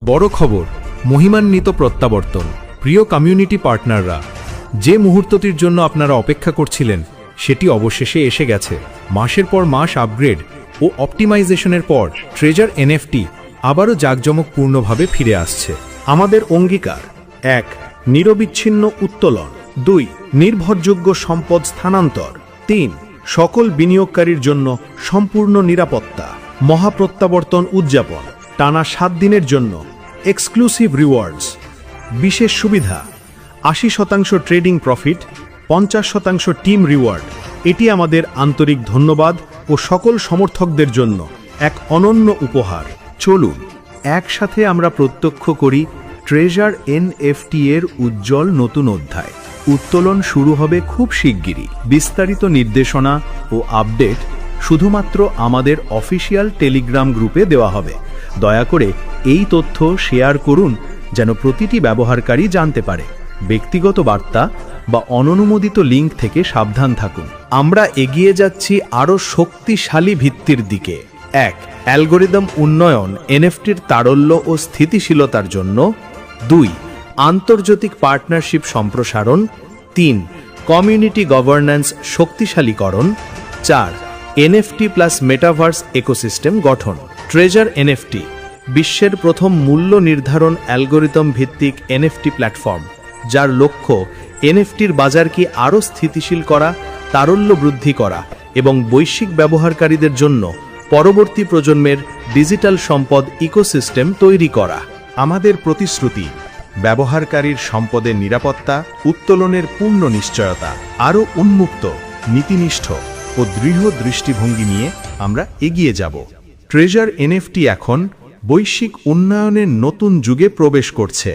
বড় খবর, মহিমান্বিত প্রত্যাবর্তন। প্রিয় কমিউনিটি পার্টনাররা, যে মুহূর্তটির জন্য আপনারা অপেক্ষা করছিলেন সেটি অবশেষে এসে গেছে। মাসের পর মাস আপগ্রেড ও অপটিমাইজেশনের পর ট্রেজার এনএফটি আবারও জাঁকজমকপূর্ণভাবে ফিরে আসছে। আমাদের অঙ্গীকার: ১. নিরবিচ্ছিন্ন উত্তোলন, ২. নির্ভরযোগ্য সম্পদ স্থানান্তর, ৩. সকল বিনিয়োগকারীর জন্য সম্পূর্ণ নিরাপত্তা। মহাপ্রত্যাবর্তন উদযাপন, টানা ৭ দিনের জন্য এক্সক্লুসিভ রিওয়ার্ডস, বিশেষ সুবিধা, ৮০% ট্রেডিং প্রফিট, ৫০% টিম রিওয়ার্ড। এটি আমাদের আন্তরিক ধন্যবাদ ও সকল সমর্থকদের জন্য এক অনন্য উপহার। চলুন একসাথে আমরা প্রত্যক্ষ করি ট্রেজার এনএফটি এর উজ্জ্বল নতুন অধ্যায়। উত্তোলন শুরু হবে খুব শিগগিরই। বিস্তারিত নির্দেশনা ও আপডেট শুধুমাত্র আমাদের অফিসিয়াল টেলিগ্রাম গ্রুপে দেওয়া হবে। দয়া করে এই তথ্য শেয়ার করুন যেন প্রতিটি ব্যবহারকারী জানতে পারে। ব্যক্তিগত বার্তা বা অননুমোদিত লিঙ্ক থেকে সাবধান থাকুন। আমরা এগিয়ে যাচ্ছি আরও শক্তিশালী ভিত্তির দিকে। ১. অ্যালগোরিদম উন্নয়ন এনএফটির তারল্য ও স্থিতিশীলতার জন্য। ২. আন্তর্জাতিক পার্টনারশিপ সম্প্রসারণ। ৩. কমিউনিটি গভর্নেন্স শক্তিশালীকরণ। ৪. এনএফটি প্লাস মেটাভার্স ইকোসিস্টেম গঠন। ট্রেজার এনএফটি বিশ্বের প্রথম মূল্য নির্ধারণ অ্যালগোরিদম ভিত্তিক এনএফটি প্ল্যাটফর্ম, যার লক্ষ্য এনএফটির বাজারকে আরও স্থিতিশীল করা, তারল্য বৃদ্ধি করা এবং বৈশ্বিক ব্যবহারকারীদের জন্য পরবর্তী প্রজন্মের ডিজিটাল সম্পদ ইকোসিস্টেম তৈরি করা। আমাদের প্রতিশ্রুতি: ব্যবহারকারীর সম্পদের নিরাপত্তা, উত্তোলনের পূর্ণ নিশ্চয়তা। আরও উন্মুক্ত, নীতিনিষ্ঠ ও দৃঢ় দৃষ্টিভঙ্গি নিয়ে আমরা এগিয়ে যাব। ট্রেজার এনএফটি এখন বৈশ্বিক উন্নয়নের নতুন যুগে প্রবেশ করছে।